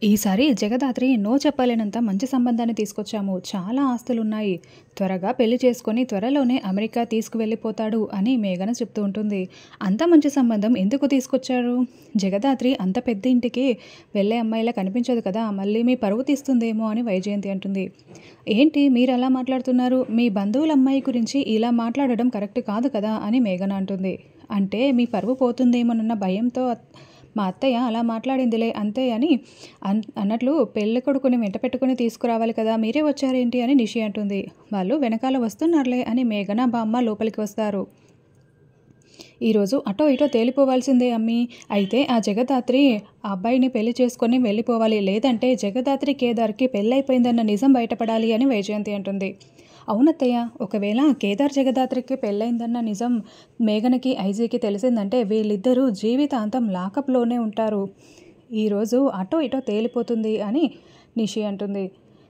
ఈసారి జగదాత్రి నో చెప్పలేనంత మంచి సంబంధాన్ని తీసుకొచ్చాము. చాలా ఆస్తులున్నాయి. త్వరగా పెళ్లి చేసుకొని త్వరలోనే అమెరికా తీసుకువెళ్ళిపోతాడు అని మేఘన చెప్తూ ఉంటుంది. అంత మంచి సంబంధం ఎందుకు తీసుకొచ్చారు? జగదాత్రి అంత పెద్ద ఇంటికి వెళ్ళే అమ్మాయిలా కనిపించదు కదా, మళ్ళీ మీ పరువు తీస్తుందేమో అని వైజయంతి అంటుంది. ఏంటి మీరు అలా మాట్లాడుతున్నారు? మీ బంధువుల అమ్మాయి గురించి ఇలా మాట్లాడడం కరెక్ట్ కాదు కదా అని మేఘన అంటుంది. అంటే మీ పరువు పోతుందేమోనన్న భయంతో మా అత్తయ్య అలా మాట్లాడిందిలే అంతే అని అన్నట్లు పెళ్ళి కొడుకుని వెంట పెట్టుకుని తీసుకురావాలి కదా, మీరే వచ్చారేంటి అని నిషి అంటుంది. వాళ్ళు వెనకాల వస్తున్నారులే అని మేఘన బామ్మ లోపలికి వస్తారు. ఈరోజు అటో ఇటో తేలిపోవాల్సిందే అమ్మి. అయితే ఆ జగదాత్రి ఆ అబ్బాయిని పెళ్లి చేసుకొని వెళ్ళిపోవాలి, లేదంటే జగదాత్రి కేదార్కి పెళ్ళైపోయిందన్న నిజం బయటపడాలి అని వైజయంతి అంటుంది. అవునత్తయ్య, ఒకవేళ కేదార్ జగదాత్రికి పెళ్ళైందన్న నిజం మేఘనకి ఐజీకి తెలిసిందంటే వీళ్ళిద్దరూ జీవితాంతం లాకప్లోనే ఉంటారు. ఈరోజు అటో ఇటో తేలిపోతుంది అని నిషి అంటుంది.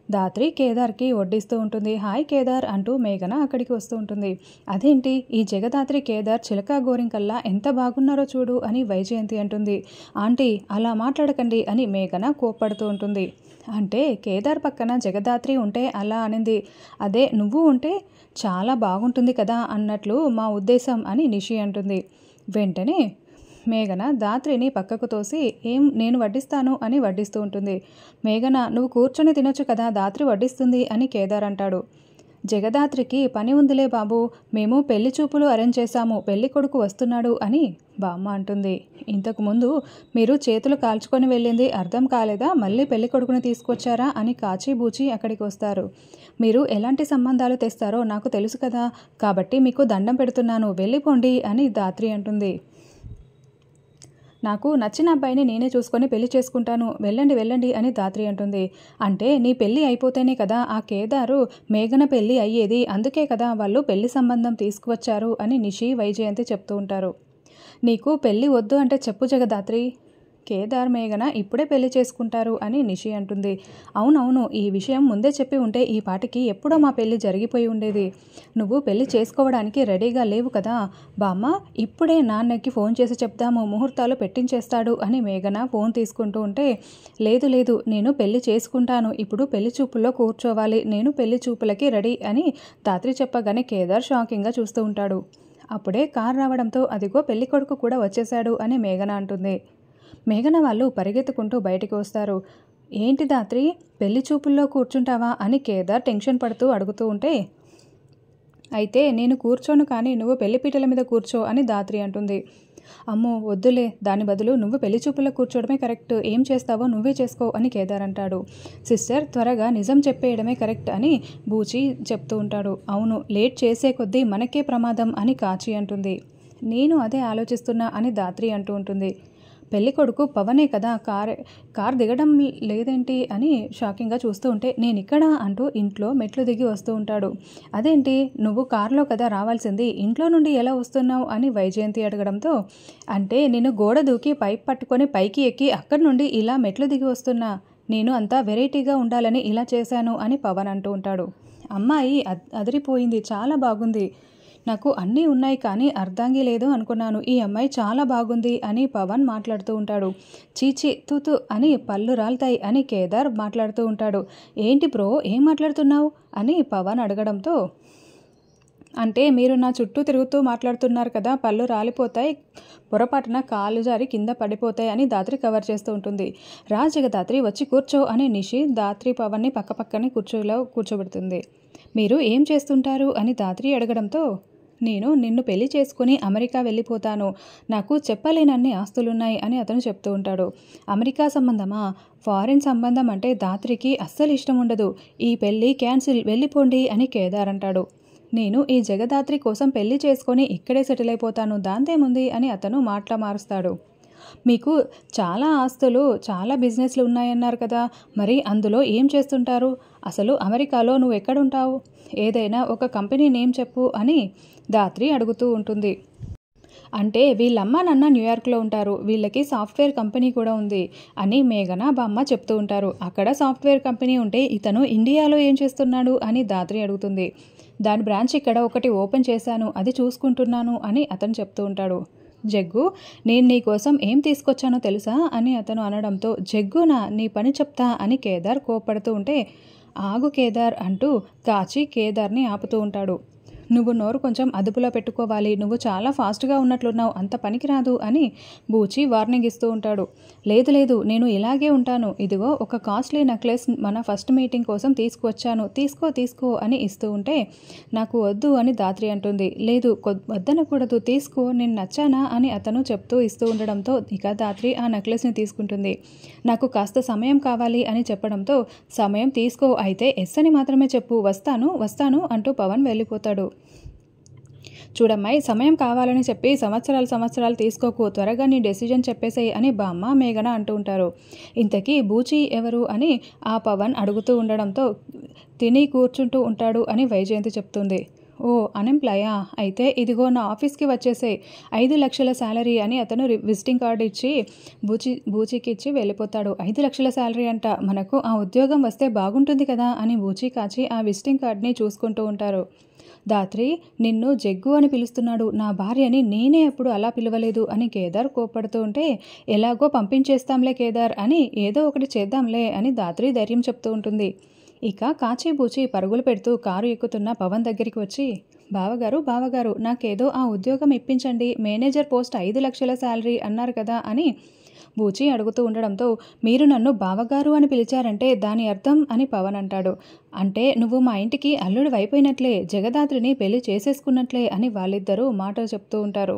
దాత్రి కేదార్కి వడ్డిస్తూ ఉంటుంది. హాయ్ కేదార్ అంటూ మేఘన అక్కడికి వస్తూ ఉంటుంది. అదేంటి ఈ జగదాత్రి కేదార్ చిలకా గోరింకల్లా ఎంత బాగున్నారో చూడు అని వైజయంతి అంటుంది. ఆంటీ అలా మాట్లాడకండి అని మేఘన కోప్పడుతూ ఉంటుంది. అంటే కేదార్ పక్కన జగదాత్రి ఉంటే అలా అనింది, అదే నువ్వు ఉంటే చాలా బాగుంటుంది కదా అన్నట్లు మా ఉద్దేశం అని నిషి అంటుంది. వెంటనే మేఘన దాత్రిని పక్కకు తోసి నేను వడ్డిస్తాను అని వడ్డిస్తూ ఉంటుంది. మేఘన నువ్వు కూర్చొని తినొచ్చు కదా, దాత్రి వడ్డిస్తుంది అని కేదార్ అంటాడు. జగదాత్రికి పని ఉందిలే బాబు, మేము పెళ్లి చూపులు అరేంజ్ చేశాము, పెళ్లి కొడుకు వస్తున్నాడు అని బామ్మ అంటుంది. ఇంతకుముందు మీరు చేతులు కాల్చుకొని వెళ్ళింది అర్థం కాలేదా, మళ్ళీ పెళ్లి కొడుకుని తీసుకొచ్చారా అని కాచిబూచి అక్కడికి వస్తారు. మీరు ఎలాంటి సంబంధాలు తెస్తారో నాకు తెలుసు కదా, కాబట్టి మీకు దండం పెడుతున్నాను, వెళ్ళిపోండి అని దాత్రి అంటుంది. నాకు నచ్చిన అబ్బాయిని నేనే చూసుకొని పెళ్లి చేసుకుంటాను, వెళ్ళండి వెళ్ళండి అని దాత్రి అంటుంది. అంటే నీ పెళ్ళి అయిపోతేనే కదా ఆ కేదారు మేఘన పెళ్ళి అయ్యేది, అందుకే కదా వాళ్ళు పెళ్లి సంబంధం తీసుకువచ్చారు అని నిషి వైజయంతి చెప్తూ ఉంటారు. నీకు పెళ్ళి వద్దు అంటే చెప్పు జగదాత్రి, కేదార్ మేఘన ఇప్పుడే పెళ్లి చేసుకుంటారు అని నిషి అంటుంది. అవునవును, ఈ విషయం ముందే చెప్పి ఉంటే ఈ పాటికి ఎప్పుడో మా పెళ్లి జరిగిపోయి ఉండేది. నువ్వు పెళ్లి చేసుకోవడానికి రెడీగా లేవు కదా బామ్మ, ఇప్పుడే నాన్నకి ఫోన్ చేసి చెప్దాము, ముహూర్తాలు పెట్టించేస్తాడు అని మేఘన ఫోన్ తీసుకుంటూ ఉంటే, లేదు లేదు నేను పెళ్లి చేసుకుంటాను, ఇప్పుడు పెళ్లి చూపుల్లో కూర్చోవాలి, నేను పెళ్లి చూపులకి రెడీ అని దాత్రి చెప్పగానే కేదార్ షాకింగ్గా చూస్తూ ఉంటాడు. అప్పుడే కార్ రావడంతో అదిగో పెళ్లి కొడుకు కూడా వచ్చేశాడు అని మేఘన అంటుంది. మేఘన వాళ్ళు పరిగెత్తుకుంటూ బయటికి వస్తారు. ఏంటి దాత్రి పెళ్లి చూపుల్లో కూర్చుంటావా అని కేదార్ టెన్షన్ పడుతూ అడుగుతూ ఉంటే, అయితే నేను కూర్చోను కానీ నువ్వు పెళ్లిపీటల మీద కూర్చో అని దాత్రి అంటుంది. అమ్మో వద్దులే, దాని బదులు నువ్వు పెళ్లి చూపుల్లో కూర్చోవడమే కరెక్ట్, ఏం చేస్తావో నువ్వే చేసుకో అని కేదార్ అంటాడు. సిస్టర్ త్వరగా నిజం చెప్పేయడమే కరెక్ట్ అని బూచి చెప్తూ ఉంటాడు. అవును, లేట్ చేసే కొద్దీ మనకే ప్రమాదం అని కాచి అంటుంది. నేను అదే ఆలోచిస్తున్నా అని దాత్రి అంటూ ఉంటుంది. పెళ్లి కొడుకు పవనే కదా, కార్ దిగడం లేదేంటి అని షాకింగ్గా చూస్తూ ఉంటే, నేను ఇక్కడ అంటూ ఇంట్లో మెట్లు దిగి వస్తూ ఉంటాడు. అదేంటి నువ్వు కార్లో కదా రావాల్సింది, ఇంట్లో నుండి ఎలా వస్తున్నావు అని వైజయంతి అడగడంతో, అంటే నేను గోడ దూకి పైప్ పట్టుకొని పైకి ఎక్కి అక్కడి నుండి ఇలా మెట్లు దిగి వస్తున్నా, నేను అంతా వెరైటీగా ఉండాలని ఇలా చేశాను అని పవన్ అంటూ ఉంటాడు. అమ్మాయి అదిరిపోయింది, చాలా బాగుంది, నాకు అన్నీ ఉన్నాయి కానీ అర్ధాంగి లేదు అనుకున్నాను, ఈ అమ్మాయి చాలా బాగుంది అని పవన్ మాట్లాడుతూ ఉంటాడు. చీచి తూతు అని పళ్ళు రాలుతాయి అని కేదార్ మాట్లాడుతూ ఉంటాడు. ఏంటి బ్రో ఏం మాట్లాడుతున్నావు అని పవన్ అడగడంతో, అంటే మీరు నా చుట్టూ తిరుగుతూ మాట్లాడుతున్నారు కదా, పళ్ళు రాలిపోతాయి, పొరపాటున కాలు జారి కింద పడిపోతాయి అని దాత్రి కవర్ చేస్తూ ఉంటుంది. జగదాత్రి వచ్చి కూర్చో అని నిషి దాత్రి పవన్ని పక్కపక్కనే కూర్చోబెడుతుంది. మీరు ఏం చేస్తుంటారు అని దాత్రి అడగడంతో, నేను నిన్ను పెళ్లి చేసుకుని అమెరికా వెళ్ళిపోతాను, నాకు చెప్పలేనన్ని ఆస్తులున్నాయి అని అతను చెప్తూ ఉంటాడు. అమెరికా సంబంధమా? ఫారిన్ సంబంధం అంటే దాత్రికి అస్సలు ఇష్టం ఉండదు, ఈ పెళ్ళి క్యాన్సిల్, వెళ్ళిపోండి అని కేదార్ అంటాడు. నేను ఈ జగదాత్రి కోసం పెళ్లి చేసుకొని ఇక్కడే సెటిల్ అయిపోతాను, దాంతేముంది అని అతను మాటలు మారుస్తాడు. మీకు చాలా ఆస్తులు చాలా బిజినెస్లు ఉన్నాయన్నారు కదా, మరి అందులో ఏం చేస్తుంటారు? అసలు అమెరికాలో నువ్వు ఎక్కడుంటావు? ఏదైనా ఒక కంపెనీ నేమ్ చెప్పు అని దాత్రి అడుగుతూ ఉంటుంది. అంటే వీళ్ళమ్మ నాన్న న్యూయార్క్లో ఉంటారు, వీళ్ళకి సాఫ్ట్వేర్ కంపెనీ కూడా ఉంది అని మేఘన బామ్మ చెప్తూ ఉంటారు. అక్కడ సాఫ్ట్వేర్ కంపెనీ ఉంటే ఇతను ఇండియాలో ఏం చేస్తున్నాడు అని దాత్రి అడుగుతుంది. దాని బ్రాంచ్ ఇక్కడ ఒకటి ఓపెన్ చేశాను, అది చూసుకుంటున్నాను అని అతను చెప్తూ ఉంటాడు. జగ్గు, నేను నీ కోసం ఏం తీసుకొచ్చానో తెలుసా అని అతను అనడంతో, జగ్గునా, నీ పని చెప్తా అని కేదార్ కోప్పడుతూ ఉంటే, ఆగు కేదార్ అంటూ కాచి కేదార్ని ఆపుతూ ఉంటాడు. నువ్వు నోరు కొంచెం అదుపులో పెట్టుకోవాలి, నువ్వు చాలా ఫాస్ట్గా ఉన్నట్లున్నావు, అంత పనికిరాదు అని బూచి వార్నింగ్ ఇస్తూ ఉంటాడు. లేదు లేదు, నేను ఇలాగే ఉంటాను, ఇదిగో ఒక కాస్ట్లీ నెక్లెస్ మన ఫస్ట్ మీటింగ్ కోసం తీసుకువచ్చాను, తీసుకో తీసుకో అని ఇస్తూ ఉంటే, నాకు వద్దు అని ధాత్రి అంటుంది. లేదు వద్దనకూడదు, తీసుకో, నేను నచ్చానా అని అతను చెప్తూ ఇస్తూ ఉండడంతో ఇక ధాత్రి ఆ నెక్లెస్ని తీసుకుంటుంది. నాకు కాస్త సమయం కావాలి అని చెప్పడంతో, సమయం తీసుకో, అయితే ఎస్ అని మాత్రమే చెప్పు, వస్తాను వస్తాను అంటూ పవన్ వెళ్ళిపోతాడు. చూడమ్మాయి, సమయం కావాలని చెప్పి సంవత్సరాలు తీసుకోకు, త్వరగా నీ డెసిజన్ చెప్పేసేయి అని బామ్మ మేఘన అంటూ ఉంటారు. ఇంతకీ బూచి ఎవరు అని ఆ పవన్ అడుగుతూ ఉండడంతో, తిని కూర్చుంటూ ఉంటాడు అని వైజయంతి చెప్తుంది. ఓ అన్ఎంప్లాయా, అయితే ఇదిగో నా ఆఫీస్కి వచ్చేసే, 5 లక్షల శాలరీ అని అతను విజిటింగ్ కార్డు ఇచ్చి బూచికి ఇచ్చి వెళ్ళిపోతాడు. 5 లక్షల శాలరీ అంట, మనకు ఆ ఉద్యోగం వస్తే బాగుంటుంది కదా అని బూచి కాచి ఆ విజిటింగ్ కార్డ్ని చూసుకుంటూ ఉంటారు. ధాత్రి, నిన్ను జగ్గు అని పిలుస్తున్నాడు, నా భార్యని నేనే ఎప్పుడు అలా పిలవలేదు అని కేదార్ కోప్పడుతూ ఉంటే, ఎలాగో పంపించేస్తాంలే కేదార్ అని, ఏదో ఒకటి చేద్దాంలే అని ధాత్రి ధైర్యం చెప్తూ ఉంటుంది. ఇక కాచిబూచి పరుగులు పెడుతూ కారు ఎక్కుతున్న పవన్ దగ్గరికి వచ్చి, బావగారు నాకేదో ఆ ఉద్యోగం ఇప్పించండి, మేనేజర్ పోస్ట్ 5 లక్షల శాలరీ అన్నారు కదా అని బూచి అడుగుతూ ఉండడంతో, మీరు నన్ను బావగారు అని పిలిచారంటే దాని అర్థం అని పవన్ అంటాడు. అంటే నువ్వు మా ఇంటికి అల్లుడు అయిపోయినట్లే, జగదాత్రిని పెళ్లి చేసేసుకున్నట్లే అని వాళ్ళిద్దరూ మాటలు చెప్తూ ఉంటారు.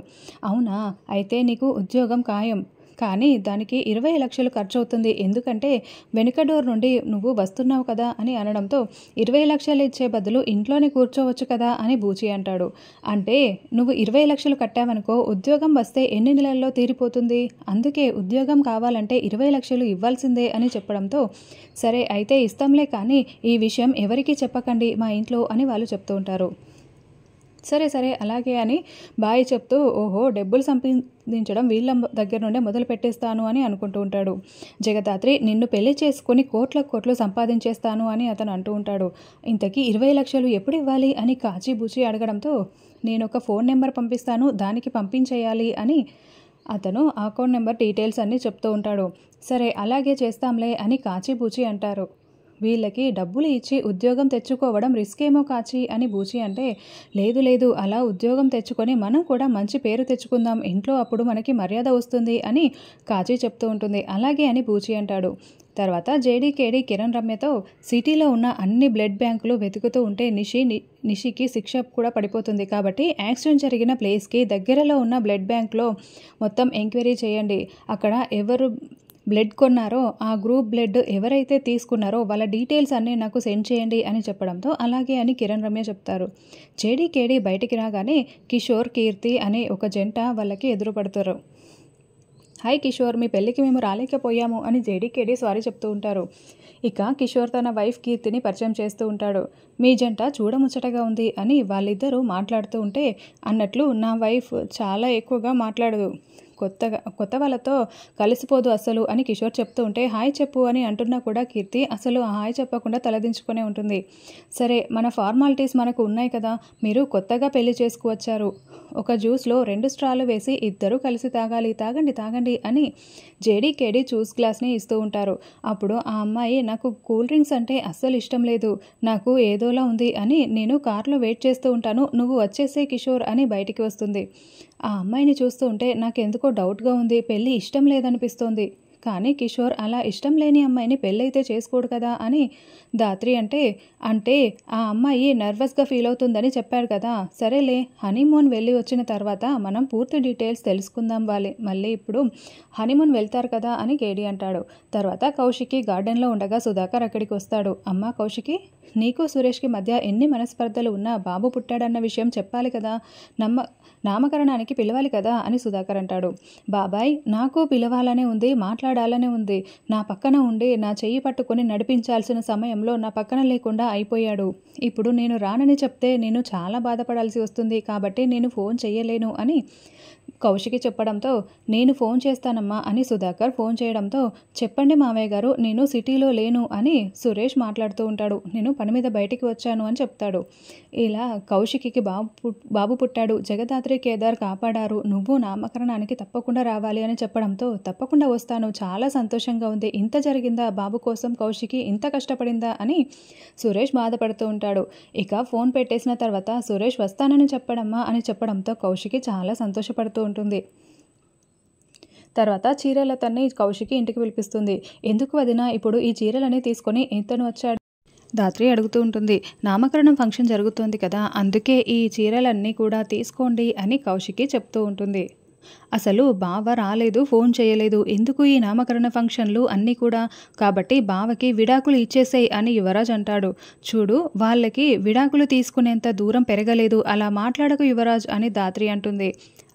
అవునా, అయితే నీకు ఉద్యోగం ఖాయం, కానీ దానికి 20 లక్షలు ఖర్చు అవుతుంది, ఎందుకంటే వెనుక డోర్ నుండి నువ్వు వస్తున్నావు కదా అని అనడంతో, 20 లక్షలు ఇచ్చే బదులు ఇంట్లోనే కూర్చోవచ్చు కదా అని బూచి అంటాడు. అంటే నువ్వు 20 లక్షలు కట్టావనుకో, ఉద్యోగం వస్తే ఎన్ని నెలల్లో తీరిపోతుంది, అందుకే ఉద్యోగం కావాలంటే 20 లక్షలు ఇవ్వాల్సిందే అని చెప్పడంతో, సరే అయితే ఇస్తాంలే, కానీ ఈ విషయం ఎవరికీ చెప్పకండి మా ఇంట్లో అని వాళ్ళు చెప్తూ ఉంటారు. సరే అలాగే అని బాయ్ చెప్తూ, ఓహో డబ్బులు సంపాదించడం వీళ్ళ దగ్గర నుండే మొదలు పెట్టేస్తాను అని అనుకుంటూ ఉంటాడు. జగదాత్రి, నిన్ను పెళ్లి చేసుకొని కోట్లు సంపాదించేస్తాను అని అతను అంటూ ఉంటాడు. ఇంతకీ 20 లక్షలు ఎప్పుడు ఇవ్వాలి అని కాచిబూచి అడగడంతో, నేను ఒక ఫోన్ నెంబర్ పంపిస్తాను, దానికి పంపించేయాలి అని అతను అకౌంట్ నెంబర్ డీటెయిల్స్ అన్నీ చెప్తూ ఉంటాడు. సరే అలాగే చేస్తాంలే అని కాచిబూచి అంటారు. వీళ్ళకి డబ్బులు ఇచ్చి ఉద్యోగం తెచ్చుకోవడం రిస్క్ ఏమో కాచి అని బూచి అంటే, లేదు అలా ఉద్యోగం తెచ్చుకొని మనం కూడా మంచి పేరు తెచ్చుకుందాం ఇంట్లో, అప్పుడు మనకి మర్యాద వస్తుంది అని కాచి చెప్తూ ఉంటుంది. అలాగే అని బూచి అంటాడు. తర్వాత జేడీకేడి కిరణ్ రమ్యతో సిటీలో ఉన్న అన్ని బ్లడ్ బ్యాంకులు వెతుకుతూ ఉంటే నిషికి శిక్ష కూడా పడిపోతుంది, కాబట్టి యాక్సిడెంట్ జరిగిన ప్లేస్కి దగ్గరలో ఉన్న బ్లడ్ బ్యాంక్లో మొత్తం ఎంక్వైరీ చేయండి, అక్కడ ఎవరు బ్లడ్ కొన్నారో ఆ గ్రూప్ బ్లడ్ ఎవరైతే తీసుకున్నారో వాళ్ళ డీటెయిల్స్ అన్నీ నాకు సెండ్ చేయండి అని చెప్పడంతో, అలాగే అని కిరణ్ రమ్య చెప్తారు. జేడీకేడి బయటికి రాగానే కిషోర్, కీర్తి అనే ఒక జంట వాళ్ళకి ఎదురుపడతారు. హాయ్ కిషోర్, మీ పెళ్ళికి మేము రాలేకపోయాము అని జేడీకేడి సారీ చెప్తూ ఉంటారు. ఇక కిషోర్ తన వైఫ్ కీర్తిని పరిచయం చేస్తూ ఉంటాడు. మీ జంట చూడముచ్చటగా ఉంది అని వాళ్ళిద్దరూ మాట్లాడుతూ ఉంటే, అన్నట్లు నా వైఫ్ చాలా ఎక్కువగా మాట్లాడదు, కొత్త వాళ్ళతో కలిసిపోదు అసలు అని కిషోర్ చెప్తూ ఉంటే, హాయ్ చెప్పు అని అంటున్నా కూడా కీర్తి అసలు హాయ్ చెప్పకుండా తలదించుకునే ఉంటుంది. సరే, మన ఫార్మాలిటీస్ మనకు ఉన్నాయి కదా, మీరు కొత్తగా పెళ్లి చేసుకువచ్చారు, ఒక జ్యూస్లో 2 స్ట్రాలు వేసి ఇద్దరూ కలిసి తాగాలి, తాగండి అని జేడీకేడి జ్యూస్ గ్లాస్ని ఇస్తూ ఉంటారు. అప్పుడు ఆ అమ్మాయి, నాకు కూల్ డ్రింక్స్ అంటే అస్సలు ఇష్టం లేదు, నాకు ఏదోలా ఉంది అని నేను కార్లో వెయిట్ చేస్తూ ఉంటాను, నువ్వు వచ్చేసే కిషోర్ అని బయటికి వస్తుంది. ఆ అమ్మాయిని చూస్తూ ఉంటే నాకెందుకో డౌట్గా ఉంది, పెళ్ళి ఇష్టం లేదనిపిస్తోంది, కానీ కిషోర్ అలా ఇష్టం లేని అమ్మాయిని పెళ్ళైతే చేసుకోడు కదా అని ధాత్రి అంటే ఆ అమ్మాయి నర్వస్గా ఫీల్ అవుతుందని చెప్పాడు కదా, సరేలే హనీమూన్ వెళ్ళి వచ్చిన తర్వాత మనం పూర్తి డీటెయిల్స్ తెలుసుకుందాం, మళ్ళీ ఇప్పుడు హనీమూన్ వెళ్తారు కదా అని కేడి అంటాడు. తర్వాత కౌశికి గార్డెన్లో ఉండగా సుధాకర్ అక్కడికి వస్తాడు. అమ్మా కౌశికి, నీకు సురేష్కి మధ్య ఎన్ని మనస్పర్ధలు ఉన్నా బాబు పుట్టాడన్న విషయం చెప్పాలి కదా, నామకరణానికి పిలవాలి కదా అని సుధాకర్ అంటాడు. బాబాయ్, నాకు పిలవాలనే ఉంది, మాట్లాడాలనే ఉంది, నా పక్కన ఉండి నా చెయ్యి పట్టుకొని నడిపించాల్సిన సమయంలో నా పక్కన లేకుండా అయిపోయాడు, ఇప్పుడు నేను రానని చెప్తే నేను చాలా బాధపడాల్సి వస్తుంది, కాబట్టి నేను ఫోన్ చెయ్యలేను అని కౌశికి చెప్పడంతో నేను ఫోన్ చేస్తానమ్మా అని సుధాకర్ ఫోన్ చేయడంతో చెప్పండి మావయ్య గారు, నేను సిటీలో లేను అని సురేష్ మాట్లాడుతూ ఉంటాడు. నేను పని మీద బయటికి వచ్చాను అని చెప్తాడు. ఇలా కౌశికి బాబు పుట్టాడు, జగదాత్రి కేదార్ కాపాడారు, నువ్వు నామకరణానికి తప్పకుండా రావాలి అని చెప్పడంతో తప్పకుండా వస్తాను, చాలా సంతోషంగా ఉంది, ఇంత జరిగిందా బాబు కోసం కౌశికి ఇంత కష్టపడిందా అని సురేష్ బాధపడుతూ ఉంటాడు. ఇక ఫోన్ పెట్టేసిన తర్వాత సురేష్ వస్తానని చెప్పడమ్మా అని చెప్పడంతో కౌశికి చాలా సంతోషపడుతూ ఉంటుంది. తర్వాత చీరలతన్ని కౌశికి ఇంటికి పిలిపిస్తుంది. ఎందుకు వదినా ఇప్పుడు ఈ చీరలని తీసుకొని ఇతను వచ్చాడు ధాత్రి అడుగుతూ ఉంటుంది. నామకరణం ఫంక్షన్ జరుగుతుంది కదా, అందుకే ఈ చీరలన్నీ కూడా తీసుకోండి అని కౌశికి చెప్తూ ఉంటుంది. అసలు బావ రాలేదు, ఫోన్ చేయలేదు, ఎందుకు ఈ నామకరణ ఫంక్షన్లు అన్నీ కూడా, కాబట్టి బావకి విడాకులు ఇచ్చేసేయ్ అని యువరాజ్ అంటాడు. చూడు వాళ్ళకి విడాకులు తీసుకునేంత దూరం పెరగలేదు, అలా మాట్లాడకు యువరాజ్ అని ధాత్రి అంటుంది.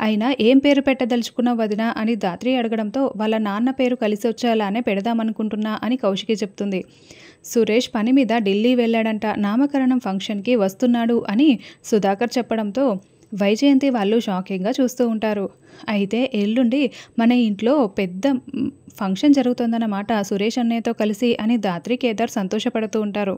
అయినా ఏం పేరు పెట్టదలుచుకున్నావు వదినా అని ధాత్రి అడగడంతో వాళ్ళ నాన్న పేరు కలిసి వచ్చేలానే పెడదామనుకుంటున్నా అని కౌశికి చెప్తుంది. సురేష్ పని మీద ఢిల్లీ వెళ్ళాడంట, నామకరణం ఫంక్షన్కి వస్తున్నాడు అని సుధాకర్ చెప్పడంతో వైజయంతి వాళ్ళు షాకింగ్గా చూస్తూ ఉంటారు. అయితే ఎల్లుండి మన ఇంట్లో పెద్ద ఫంక్షన్ జరుగుతుందన్నమాట సురేష్ అన్నయ్యతో కలిసి అని ధాత్రి కేదార్ సంతోషపడుతూ ఉంటారు.